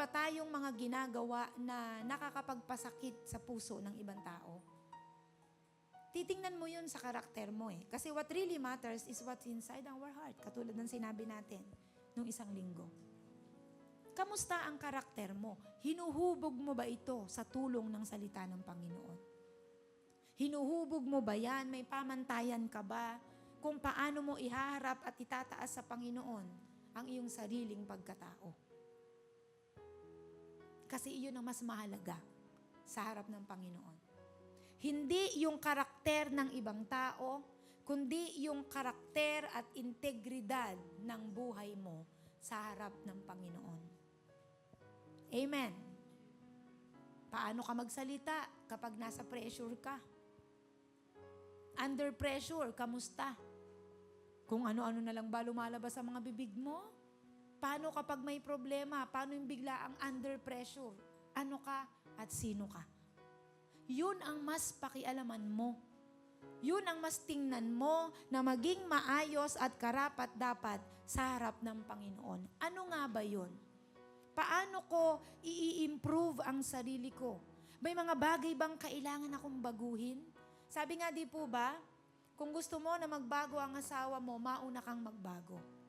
ba tayong mga ginagawa na nakakapagpasakit sa puso ng ibang tao? Titingnan mo yun sa karakter mo eh. Kasi what really matters is what's inside our heart. Katulad ng sinabi natin nung isang linggo. Kamusta ang karakter mo? Hinuhubog mo ba ito sa tulong ng salita ng Panginoon? Hinuhubog mo ba yan? May pamantayan ka ba? Kung paano mo ihaharap at itataas sa Panginoon ang iyong sariling pagkatao. Kasi iyon ang mas mahalaga sa harap ng Panginoon. Hindi yung karakter ng ibang tao, kundi yung karakter at integridad ng buhay mo sa harap ng Panginoon. Amen. Paano ka magsalita kapag nasa pressure ka? Under pressure, kamusta? Kung ano-ano na lang ba lumalabas sa mga bibig mo? Paano kapag may problema? Paano yung bigla ang under pressure? Ano ka at sino ka? Yun ang mas pakialaman mo. Yun ang mas tingnan mo na maging maayos at karapat-dapat sa harap ng Panginoon. Ano nga ba yun? Paano ko i-improve ang sarili ko? May mga bagay bang kailangan akong baguhin? Sabi nga di po ba, kung gusto mo na magbago ang asawa mo, mauna kang magbago.